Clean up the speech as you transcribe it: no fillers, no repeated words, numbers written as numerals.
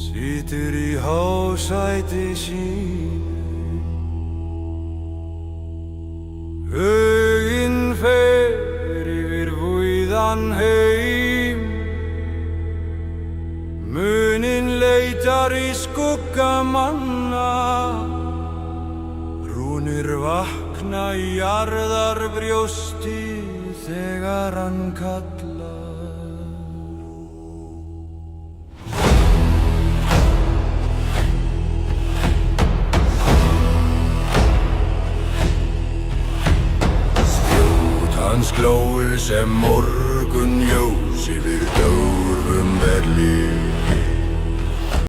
Situr í hásæti sínu, huginn fer yfir víðan heim. Muninn leitar í skugga manna, rúnir vakna í jarðarbrjósti þegar hann kallar. Hans glóir sem morgunljós yfir